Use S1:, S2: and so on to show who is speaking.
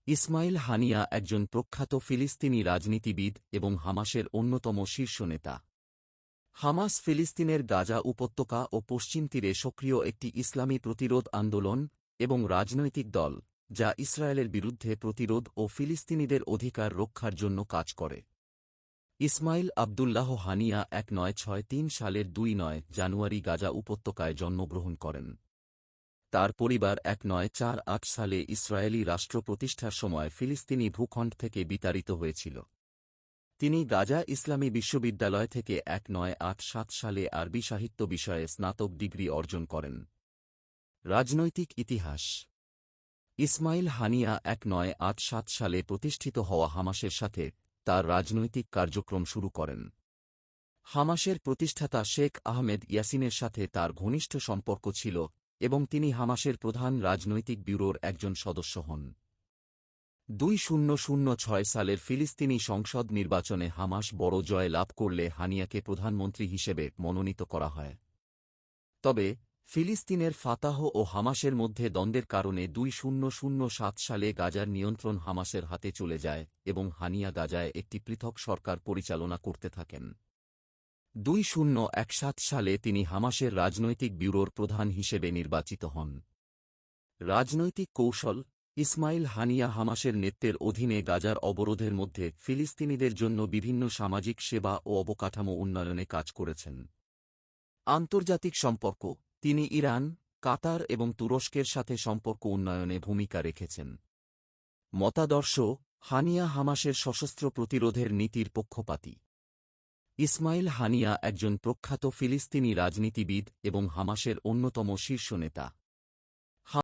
S1: ইসমাইল হানিয়া একজন প্রখ্যাত ফিলিস্তিনি রাজনীতিবিদ এবং হামাসের অন্যতম শীর্ষ নেতা। হামাস ফিলিস্তিনের গাজা উপত্যকা ও পশ্চিম তীরে সক্রিয় একটি ইসলামী প্রতিরোধ আন্দোলন এবং রাজনৈতিক দল, যা ইসরায়েলের বিরুদ্ধে প্রতিরোধ ও ফিলিস্তিনিদের অধিকার রক্ষার জন্য কাজ করে। ইসমাইল আবদুল্লাহ হানিয়া 1963 সালের 2 জানুয়ারি গাজা উপত্যকায় জন্মগ্রহণ করেন। তার পরিবার 1948 সালে ইসরায়েলি রাষ্ট্র প্রতিষ্ঠার সময় ফিলিস্তিনি ভূখণ্ড থেকে বিতাড়িত হয়েছিল। তিনি গাজা ইসলামী বিশ্ববিদ্যালয় থেকে 1987 সালে আরবি সাহিত্য বিষয়ে স্নাতক ডিগ্রি অর্জন করেন। রাজনৈতিক ইতিহাস। ইসমাইল হানিয়া 1987 সালে প্রতিষ্ঠিত হওয়া হামাসের সাথে তার রাজনৈতিক কার্যক্রম শুরু করেন। হামাসের প্রতিষ্ঠাতা শেখ আহমেদ ইয়াসিনের সাথে তার ঘনিষ্ঠ সম্পর্ক ছিল এবং তিনি হামাসের প্রধান রাজনৈতিক ব্যুরোর একজন সদস্য হন। 2006 সালের ফিলিস্তিনি সংসদ নির্বাচনে হামাস বড় জয় লাভ করলে হানিয়াকে প্রধানমন্ত্রী হিসেবে মনোনীত করা হয়। তবে ফিলিস্তিনের ফাতাহ ও হামাসের মধ্যে দ্বন্দ্বের কারণে 2007 সালে গাজার নিয়ন্ত্রণ হামাসের হাতে চলে যায় এবং হানিয়া গাজায় একটি পৃথক সরকার পরিচালনা করতে থাকেন। 2017 সালে তিনি হামাসের রাজনৈতিক ব্যুরোর প্রধান হিসেবে নির্বাচিত হন। রাজনৈতিক কৌশল। ইসমাইল হানিয়া হামাসের নেতৃত্বের অধীনে গাজার অবরোধের মধ্যে ফিলিস্তিনিদের জন্য বিভিন্ন সামাজিক সেবা ও অবকাঠামো উন্নয়নে কাজ করেছেন। আন্তর্জাতিক সম্পর্ক। তিনি ইরান, কাতার এবং তুরস্কের সাথে সম্পর্ক উন্নয়নে ভূমিকা রেখেছেন। মতাদর্শ। হানিয়া হামাসের সশস্ত্র প্রতিরোধের নীতির পক্ষপাতী। ইসমাইল হানিয়া একজন প্রখ্যাত ফিলিস্তিনি রাজনীতিবিদ এবং হামাসের অন্যতম শীর্ষ নেতা।